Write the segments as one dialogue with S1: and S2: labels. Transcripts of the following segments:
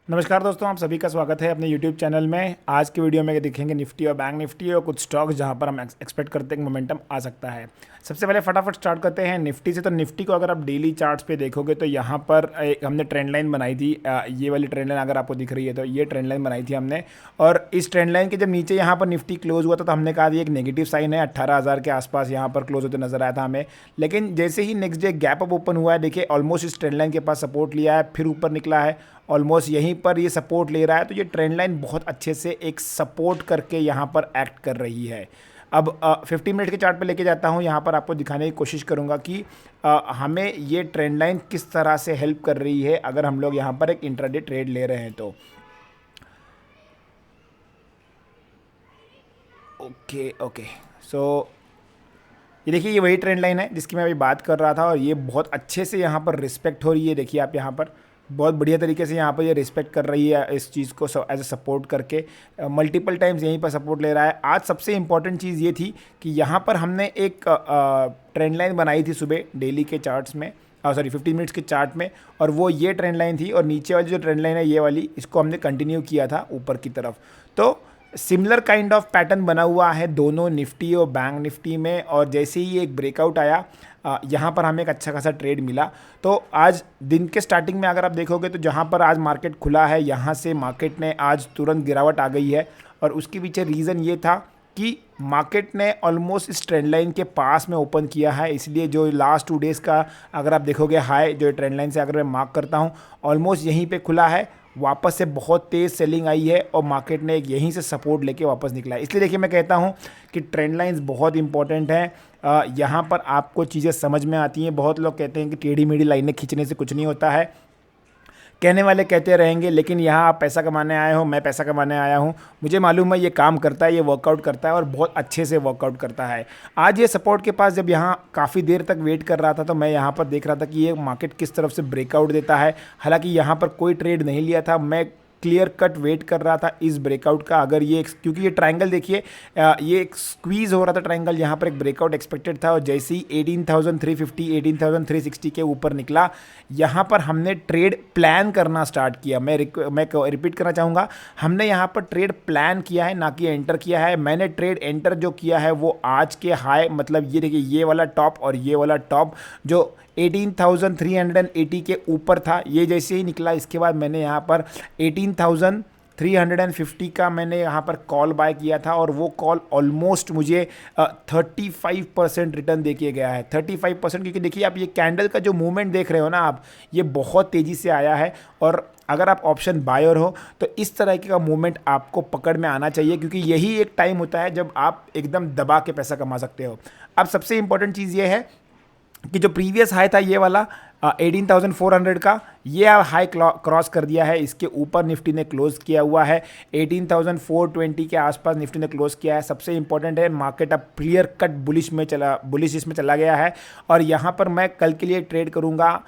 S1: नमस्कार दोस्तों, आप सभी का स्वागत है अपने YouTube चैनल में। आज के वीडियो में देखेंगे निफ्टी और बैंक निफ्टी और कुछ स्टॉक्स जहां पर हम एक्सपेक्ट करते हैं कि मोमेंटम आ सकता है। सबसे पहले फटाफट स्टार्ट करते हैं निफ्टी से। तो निफ्टी को अगर आप डेली चार्ट्स पे देखोगे तो यहाँ पर हमने ट्रेंड लाइन बनाई थी। ये वाली ट्रेंड लाइन अगर आपको दिख रही है तो ये ट्रेंड लाइन बनाई थी हमने। और इस ट्रेंड लाइन के जब नीचे यहाँ पर निफ्टी क्लोज हुआ था तो हमने कहा ये एक नेगेटिव साइन है। 18,000 के आसपास यहाँ पर क्लोज होते नजर आया था हमें। लेकिन जैसे ही next day gap up open हुआ है, देखिए ऑलमोस्ट इस ट्रेंड लाइन के पास सपोर्ट लिया है, फिर ऊपर निकला है, ऑलमोस्ट यहीं पर ये सपोर्ट ले रहा है। तो ये ट्रेंड लाइन बहुत अच्छे से एक सपोर्ट करके यहाँ पर एक्ट कर रही है। अब 50 मिनट के चार्ट पे लेके जाता हूँ, यहाँ पर आपको दिखाने की कोशिश करूँगा कि हमें ये ट्रेंड लाइन किस तरह से हेल्प कर रही है अगर हम लोग यहाँ पर एक इंट्राडे ट्रेड ले रहे हैं तो। ओके सो ये देखिए, ये वही ट्रेंड लाइन है जिसकी मैं अभी बात कर रहा था और ये बहुत अच्छे से यहाँ पर रिस्पेक्ट हो रही है। देखिए आप यहाँ पर बहुत बढ़िया तरीके से यहाँ पर ये रिस्पेक्ट कर रही है इस चीज़ को एज ए सपोर्ट करके। मल्टीपल टाइम्स यहीं पर सपोर्ट ले रहा है। आज सबसे इंपॉर्टेंट चीज़ ये थी कि यहाँ पर हमने एक ट्रेंड लाइन बनाई थी सुबह डेली के चार्ट्स में, 15 मिनट्स के चार्ट में, और वो ये ट्रेंड लाइन थी। और नीचे वाली जो ट्रेंड लाइन है ये वाली, इसको हमने कंटिन्यू किया था ऊपर की तरफ। तो सिमिलर काइंड ऑफ पैटर्न बना हुआ है दोनों निफ्टी और बैंक निफ्टी में। और जैसे ही एक ब्रेकआउट आया, यहाँ पर हमें एक अच्छा खासा ट्रेड मिला। तो आज दिन के स्टार्टिंग में अगर आप देखोगे तो जहाँ पर आज मार्केट खुला है, यहाँ से मार्केट ने आज तुरंत गिरावट आ गई है। और उसके पीछे रीज़न ये था कि मार्केट ने ऑलमोस्ट इस ट्रेंड लाइन के पास में ओपन किया है। इसलिए जो लास्ट 2 डेज़ का अगर आप देखोगे हाई, जो ट्रेंड लाइन से अगर मैं मार्क करता हूँ, ऑलमोस्ट यहीं पे खुला है। वापस से बहुत तेज़ सेलिंग आई है और मार्केट ने एक यहीं से सपोर्ट लेके वापस निकला है। इसलिए देखिए मैं कहता हूँ कि ट्रेंड लाइंस बहुत इंपॉर्टेंट हैं। यहाँ पर आपको चीज़ें समझ में आती हैं। बहुत लोग कहते हैं कि टेढ़ी मेढ़ी लाइनें खींचने से कुछ नहीं होता है, कहने वाले कहते रहेंगे, लेकिन यहाँ आप पैसा कमाने आए हो, मैं पैसा कमाने आया हूँ। मुझे मालूम है ये काम करता है, ये वर्कआउट करता है और बहुत अच्छे से वर्कआउट करता है। आज ये सपोर्ट के पास जब यहाँ काफ़ी देर तक वेट कर रहा था तो मैं यहाँ पर देख रहा था कि ये मार्केट किस तरफ से ब्रेकआउट देता है। हालांकि यहाँ पर कोई ट्रेड नहीं लिया था, मैं क्लियर कट वेट कर रहा था इस ब्रेकआउट का। अगर ये क्योंकि ये ट्रायंगल देखिए, ये एक स्क्वीज हो रहा था ट्रायंगल, यहाँ पर एक ब्रेकआउट एक्सपेक्टेड था। और जैसे ही 18,350 18,360 के ऊपर निकला, यहाँ पर हमने ट्रेड प्लान करना स्टार्ट किया। मैं रिपीट करना चाहूँगा, हमने यहाँ पर ट्रेड प्लान किया है, ना कि एंटर किया है। मैंने ट्रेड एंटर जो किया है वो आज के हाई, मतलब ये देखिए ये वाला टॉप और ये वाला टॉप जो 18,380 के ऊपर था, ये जैसे ही निकला इसके बाद मैंने यहाँ पर 18,350 का मैंने यहाँ पर कॉल बाय किया था। और वो कॉल ऑलमोस्ट मुझे 35% रिटर्न देके गया है। 35%, क्योंकि देखिए आप ये कैंडल का जो मूवमेंट देख रहे हो ना आप, ये बहुत तेज़ी से आया है। और अगर आप ऑप्शन बायर हो तो इस तरह का मूवमेंट आपको पकड़ में आना चाहिए, क्योंकि यही एक टाइम होता है जब आप एकदम दबा के पैसा कमा सकते हो। अब सबसे इंपॉर्टेंट चीज़ ये है कि जो प्रीवियस हाई था ये वाला 18,400 का, ये हाई क्रॉस कर दिया है। इसके ऊपर निफ्टी ने क्लोज किया हुआ है। 18,420 के आसपास निफ्टी ने क्लोज किया है। सबसे इंपॉर्टेंट है, मार्केट अब क्लियर कट बुलिश इसमें चला गया है। और यहाँ पर मैं कल के लिए ट्रेड करूँगा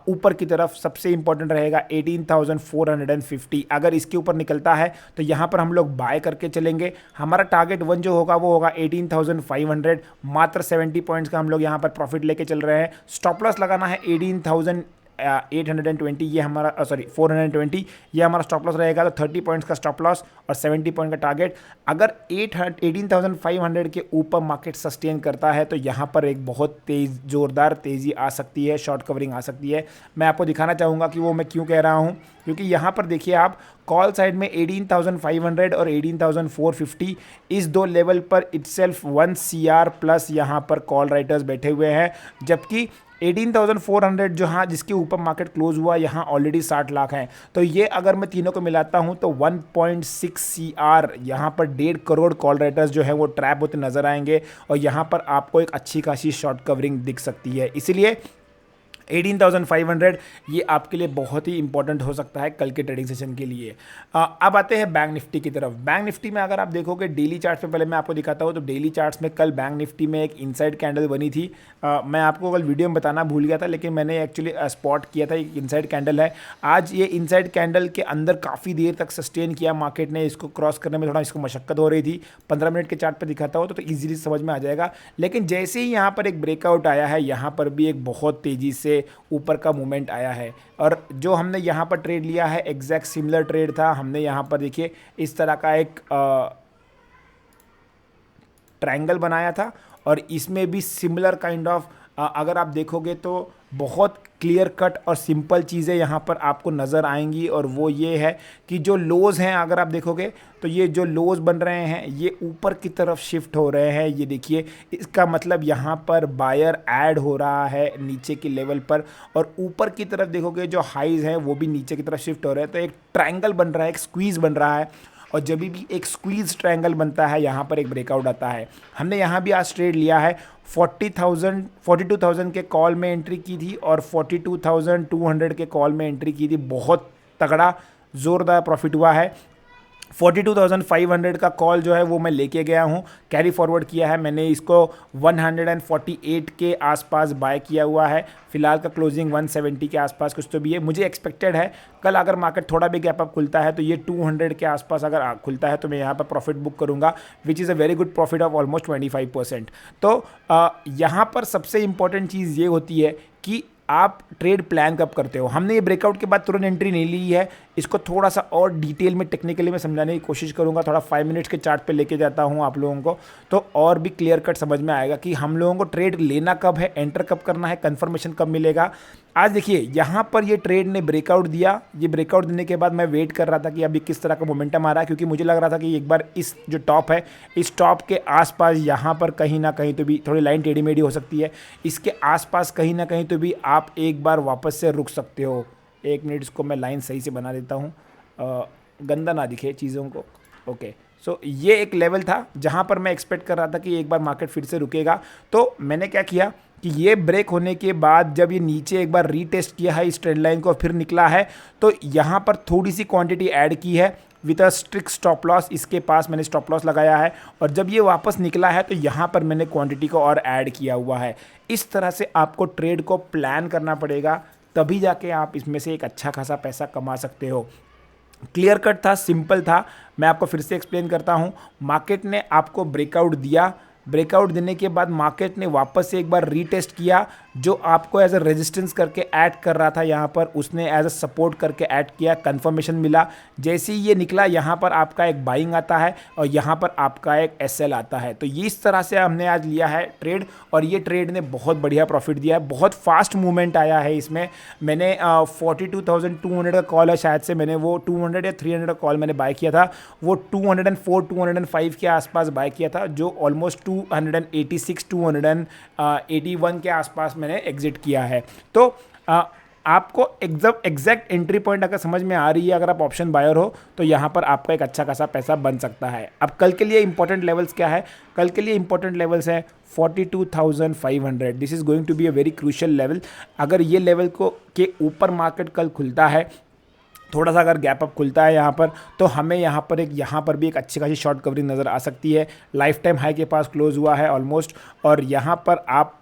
S1: ऊपर की तरफ। सबसे इंपॉर्टेंट रहेगा 18,450। अगर इसके ऊपर निकलता है तो यहाँ पर हम लोग बाय करके चलेंगे। हमारा टारगेट 1 जो होगा वो होगा 18,500। मात्र 70 पॉइंट्स का हम लोग यहाँ पर प्रॉफिट लेके चल रहे हैं। स्टॉप लॉस लगाना है 18,820, ये हमारा 420, ये हमारा स्टॉप लॉस रहेगा। तो 30 पॉइंट्स का स्टॉप लॉस और 70 पॉइंट का टारगेट। अगर 18,500 के ऊपर मार्केट सस्टेन करता है तो यहाँ पर एक बहुत ज़ोरदार तेज़ी आ सकती है, शॉर्ट कवरिंग आ सकती है। मैं आपको दिखाना चाहूँगा कि वो मैं क्यों कह रहा हूँ, क्योंकि यहाँ पर देखिए आप कॉल साइड में 18,500 और 18,450, इस दो लेवल पर इटसेल्फ 1 CR प्लस यहाँ पर कॉल राइटर्स बैठे हुए हैं। जबकि 18,400 जो हाँ जिसके ऊपर मार्केट क्लोज हुआ, यहाँ ऑलरेडी 60 लाख हैं। तो ये अगर मैं तीनों को मिलाता हूँ तो 1.6 CR, यहाँ पर 1.5 करोड़ कॉल राइटर्स जो है वो ट्रैप होते नजर आएंगे। और यहाँ पर आपको एक अच्छी खासी शॉर्ट कवरिंग दिख सकती है। इसीलिए 18,500 ये आपके लिए बहुत ही इंपॉर्टेंट हो सकता है कल के ट्रेडिंग सेशन के लिए। अब आते हैं बैंक निफ्टी की तरफ। बैंक निफ्टी में अगर आप देखोगे डेली चार्ट्स पे, पहले मैं आपको दिखाता हूँ। तो डेली चार्ट्स में कल बैंक निफ्टी में एक इनसाइड कैंडल बनी थी। मैं आपको कल वीडियो में बताना भूल गया था, लेकिन मैंने एक्चुअली स्पॉट किया था, एक इनसाइड कैंडल है। आज ये इनसाइड कैंडल के अंदर काफ़ी देर तक सस्टेन किया मार्केट ने। इसको क्रॉस करने में थोड़ा इसको मशक्कत हो रही थी। 15 मिनट के चार्ट पर दिखाता हूँ तो ईजिली समझ में आ जाएगा। लेकिन जैसे ही यहाँ पर एक ब्रेकआउट आया है, यहाँ पर भी एक बहुत तेज़ी से से ऊपर का मूवमेंट आया है। और जो हमने यहाँ पर ट्रेड लिया है एग्जैक्ट सिमिलर ट्रेड था। हमने यहाँ पर देखिए इस तरह का एक ट्रायंगल बनाया था और इसमें भी सिमिलर काइंड ऑफ अगर आप देखोगे तो बहुत क्लियर कट और सिंपल चीज़ें यहाँ पर आपको नज़र आएंगी। और वो ये है कि जो लोज़ हैं अगर आप देखोगे तो ये जो लोज़ बन रहे हैं ये ऊपर की तरफ शिफ्ट हो रहे हैं। ये देखिए इसका मतलब यहाँ पर बायर ऐड हो रहा है नीचे के लेवल पर, और ऊपर की तरफ देखोगे जो हाइज हैं वो भी नीचे की तरफ शिफ्ट हो रहे हैं। तो एक ट्रायंगल बन रहा है, एक स्क्वीज़ बन रहा है, और जब भी एक स्क्वीज ट्रायंगल बनता है यहाँ पर एक ब्रेकआउट आता है। हमने यहाँ भी आज ट्रेड लिया है 42,000 के कॉल में एंट्री की थी और 42,200 के कॉल में एंट्री की थी। बहुत तगड़ा ज़ोरदार प्रॉफिट हुआ है। 42,500 का कॉल जो है वो मैं लेके गया हूँ, कैरी फॉरवर्ड किया है मैंने इसको 148 के आसपास बाय किया हुआ है। फिलहाल का क्लोजिंग 170 के आसपास कुछ तो भी है। मुझे एक्सपेक्टेड है कल अगर मार्केट थोड़ा भी गैप अप खुलता है तो ये 200 के आसपास अगर खुलता है तो मैं यहाँ पर प्रॉफिट बुक करूँगा, which is a very good profit of almost 25%। तो यहाँ पर सबसे इंपॉर्टेंट चीज़ ये होती है कि आप ट्रेड प्लान कब करते हो। हमने ये ब्रेकआउट के बाद तुरंत एंट्री नहीं ली है, इसको थोड़ा सा और डिटेल में टेक्निकली मैं समझाने की कोशिश करूंगा। थोड़ा 5 मिनट्स के चार्ट पे लेके जाता हूं आप लोगों को, तो और भी क्लियर कट समझ में आएगा कि हम लोगों को ट्रेड लेना कब है, एंटर कब करना है, कंफर्मेशन कब मिलेगा। आज देखिए यहाँ पर ये ट्रेड ने ब्रेकआउट दिया। ये ब्रेकआउट देने के बाद मैं वेट कर रहा था कि अभी किस तरह का मोमेंटम आ रहा है, क्योंकि मुझे लग रहा था कि एक बार इस जो टॉप है इस टॉप के आसपास यहाँ पर कहीं ना कहीं तो भी थोड़ी लाइन टेढ़ी मेढ़ी हो सकती है, इसके आसपास कहीं ना कहीं तो भी आप एक बार वापस से रुक सकते हो। 1 मिनट इसको मैं लाइन सही से बना देता हूँ, गंदा ना दिखे चीज़ों को। ओके, सो ये एक लेवल था जहाँ पर मैं एक्सपेक्ट कर रहा था कि एक बार मार्केट फिर से रुकेगा। तो मैंने क्या किया कि ये ब्रेक होने के बाद जब ये नीचे एक बार रीटेस्ट किया है इस ट्रेंड लाइन को, फिर निकला है, तो यहाँ पर थोड़ी सी क्वांटिटी ऐड की है with a strict stop loss. इसके पास मैंने स्टॉप लॉस लगाया है और जब ये वापस निकला है तो यहाँ पर मैंने क्वांटिटी को और ऐड किया हुआ है। इस तरह से आपको ट्रेड को प्लान करना पड़ेगा, तभी जाके आप इसमें से एक अच्छा खासा पैसा कमा सकते हो। क्लियर कट था, सिंपल था। मैं आपको फिर से एक्सप्लेन करता हूँ। मार्केट ने आपको ब्रेकआउट दिया, ब्रेकआउट देने के बाद मार्केट ने वापस से एक बार रीटेस्ट किया, जो आपको एज अ रेजिस्टेंस करके ऐड कर रहा था यहाँ पर उसने एज अ सपोर्ट करके ऐड किया, कंफर्मेशन मिला। जैसे ही ये निकला यहाँ पर आपका एक बाइंग आता है और यहाँ पर आपका एक एसएल आता है। तो ये इस तरह से हमने आज लिया है ट्रेड, और ये ट्रेड ने बहुत बढ़िया प्रॉफिट दिया है। बहुत फास्ट मूवमेंट आया है इसमें। मैंने 42,200 का कॉल है, शायद से मैंने वो 200 या 300 का कॉल मैंने बाय किया था, वो 204 205 के आसपास बाय किया था, जो ऑलमोस्ट 286 281 के आसपास मैंने एग्जिट किया है। तो आपको एग्जैक्ट एंट्री पॉइंट अगर समझ में आ रही है, अगर आप ऑप्शन बायर हो तो यहाँ पर आपका एक अच्छा खासा पैसा बन सकता है। अब कल के लिए इंपॉर्टेंट लेवल्स क्या है? कल के लिए इंपॉर्टेंट लेवल्स है 42,500। This is going to be a very crucial level. अगर ये लेवल को के ऊपर मार्केट कल खुलता है, थोड़ा सा अगर गैप अप खुलता है यहाँ पर, तो हमें यहाँ पर भी एक अच्छी खासी शॉर्ट कवरिंग नज़र आ सकती है। लाइफ टाइम हाई के पास क्लोज हुआ है ऑलमोस्ट, और यहाँ पर आप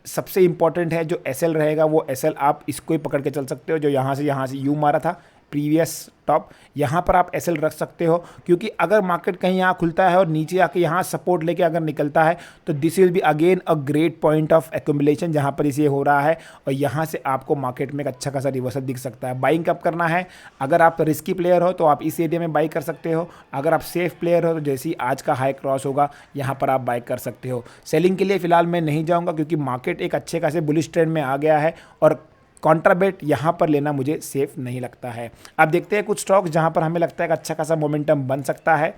S1: सबसे इंपॉर्टेंट है जो एसएल रहेगा, वो एसएल आप इसको ही पकड़ के चल सकते हो, जो यहाँ से यू मारा था प्रीवियस टॉप, यहाँ पर आप एसएल रख सकते हो। क्योंकि अगर मार्केट कहीं यहाँ खुलता है और नीचे आके यहाँ सपोर्ट लेके अगर निकलता है तो this will be again a great point of accumulation जहाँ पर इसे हो रहा है, और यहाँ से आपको मार्केट में एक अच्छा खासा रिवर्सल दिख सकता है। बाइंग कब करना है? अगर आप रिस्की प्लेयर हो तो आप इस एरिया में बाई कर सकते हो। अगर आप सेफ प्लेयर हो तो जैसे ही आज का हाई क्रॉस होगा यहाँ पर आप बाई कर सकते हो। सेलिंग के लिए फिलहाल मैं नहीं जाऊँगा, क्योंकि मार्केट एक अच्छे खासे बुलिश ट्रेंड में आ गया है और कॉन्ट्राबेट यहाँ पर लेना मुझे सेफ नहीं लगता है। अब देखते हैं कुछ स्टॉक जहाँ पर हमें लगता है कि अच्छा खासा मोमेंटम बन सकता है।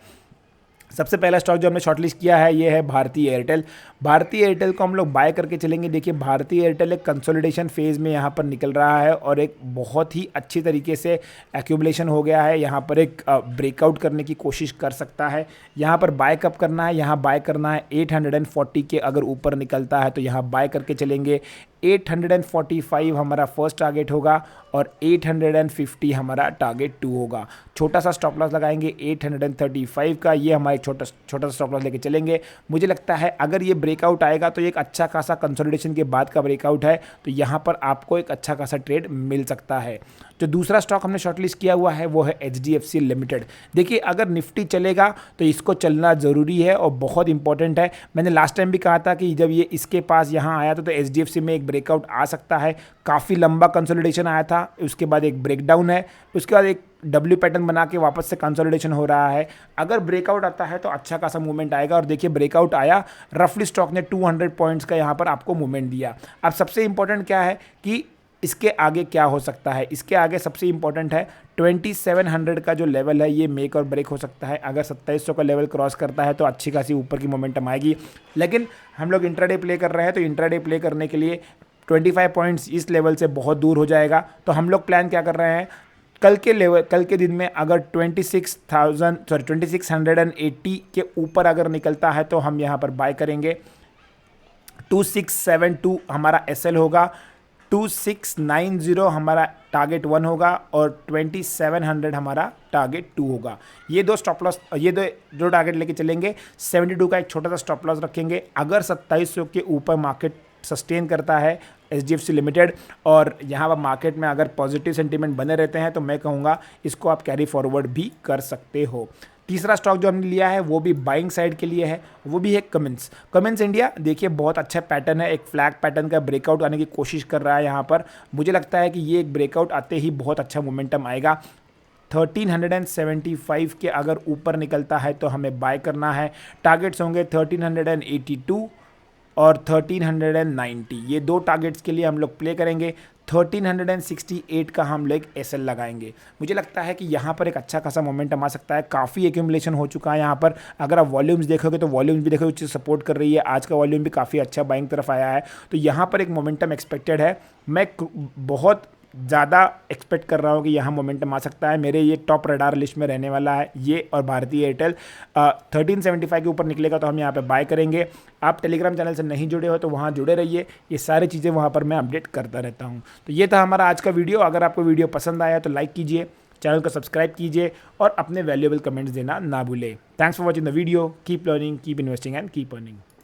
S1: सबसे पहला स्टॉक जो हमने शॉर्टलिस्ट किया है ये है भारती एयरटेल। भारती एयरटेल को हम लोग बाय करके चलेंगे। देखिए भारती एयरटेल एक कंसोलिडेशन फेज़ में यहाँ पर निकल रहा है और एक बहुत ही अच्छी तरीके से एक्यूमुलेशन हो गया है। यहाँ पर एक ब्रेकआउट करने की कोशिश कर सकता है। यहाँ पर बाय कब करना है? यहाँ बाय करना है 840 के अगर ऊपर निकलता है तो यहाँ बाय करके चलेंगे। 845 हमारा फर्स्ट टारगेट होगा और 850 हमारा टारगेट 2 होगा। छोटा सा स्टॉप लॉस लगाएंगे 835 का, ये हमारे छोटा सा स्टॉप लॉस लेके चलेंगे। मुझे लगता है अगर ये ब्रेकआउट आएगा तो एक अच्छा खासा कंसोलिडेशन के बाद का ब्रेकआउट है, तो यहाँ पर आपको एक अच्छा खासा ट्रेड मिल सकता है। जो दूसरा स्टॉक हमने शॉर्टलिस्ट किया हुआ है वो है HDFC लिमिटेड। देखिए अगर निफ्टी चलेगा तो इसको चलना ज़रूरी है और बहुत इंपॉर्टेंट है। मैंने लास्ट टाइम भी कहा था कि जब ये इसके पास यहाँ आया था तो HDFC में एक ब्रेकआउट आ सकता है। काफ़ी लंबा कंसोलिडेशन आया था, उसके बाद एक ब्रेकडाउन है, उसके बाद एक डब्ल्यू पैटर्न बना के वापस से कंसोलिडेशन हो रहा है। अगर ब्रेकआउट आता है तो अच्छा खासा मूवमेंट आएगा और देखिए ब्रेकआउट आया, रफली स्टॉक ने 200 पॉइंट्स का यहाँ पर आपको मूवमेंट दिया। अब सबसे इंपॉर्टेंट क्या है कि इसके आगे क्या हो सकता है, इसके आगे सबसे इंपॉर्टेंट है 2700 का जो लेवल है ये मेक और ब्रेक हो सकता है। अगर 2700 का लेवल क्रॉस करता है तो अच्छी खासी ऊपर की मोमेंटम आएगी। लेकिन हम लोग इंट्राडे प्ले कर रहे हैं तो इंट्राडे प्ले करने के लिए 25 पॉइंट्स इस लेवल से बहुत दूर हो जाएगा। तो हम लोग प्लान क्या कर रहे हैं, कल के दिन में अगर 2680 के ऊपर अगर निकलता है तो हम यहाँ पर बाय करेंगे। 2672 हमारा SL होगा, 2690 हमारा टारगेट 1 होगा और 2700 हमारा टारगेट 2 होगा। ये दो स्टॉप लॉस, ये दो टारगेट लेके चलेंगे। 72 का एक छोटा सा स्टॉप लॉस रखेंगे। अगर 2700 के ऊपर मार्केट सस्टेन करता है HDFC लिमिटेड और यहाँ पर मार्केट में अगर पॉजिटिव सेंटीमेंट बने रहते हैं तो मैं कहूँगा इसको आप कैरी फॉरवर्ड भी कर सकते हो। तीसरा स्टॉक जो हमने लिया है वो भी बाइंग साइड के लिए है, वो भी है कमिंस इंडिया। देखिए बहुत अच्छा पैटर्न है, एक फ्लैग पैटर्न का ब्रेकआउट आने की कोशिश कर रहा है यहाँ पर। मुझे लगता है कि ये एक ब्रेकआउट आते ही बहुत अच्छा मोमेंटम आएगा। 1375 के अगर ऊपर निकलता है तो हमें बाय करना है। टारगेट्स होंगे 1382 और 1390, ये दो टारगेट्स के लिए हम लोग प्ले करेंगे। 1368 का हम लोग SL लगाएंगे। मुझे लगता है कि यहाँ पर एक अच्छा खासा मोमेंटम आ सकता है। काफ़ी एक्यूमुलेशन हो चुका है यहाँ पर। अगर आप वॉल्यूम्स देखोगे तो वॉल्यूम्स भी देखोगे चीज़ सपोर्ट कर रही है। आज का वॉल्यूम भी काफ़ी अच्छा बाइंग तरफ आया है, तो यहाँ पर एक मोमेंटम एक्सपेक्टेड है। मैं बहुत ज़्यादा एक्सपेक्ट कर रहा हूँ कि यहाँ मोमेंटम आ सकता है। मेरे ये टॉप रडार लिस्ट में रहने वाला है ये और भारतीय एयरटेल। 1375 के ऊपर निकलेगा तो हम यहाँ पे बाय करेंगे। आप टेलीग्राम चैनल से नहीं जुड़े हो तो वहाँ जुड़े रहिए, ये सारी चीज़ें वहाँ पर मैं अपडेट करता रहता हूँ। तो ये था हमारा आज का वीडियो। अगर आपको वीडियो पसंद आया तो लाइक कीजिए, चैनल को सब्सक्राइब कीजिए और अपने वैल्यूएबल कमेंट्स देना ना भूलें। Thanks for watching the video. Keep learning, keep investing and keep earning.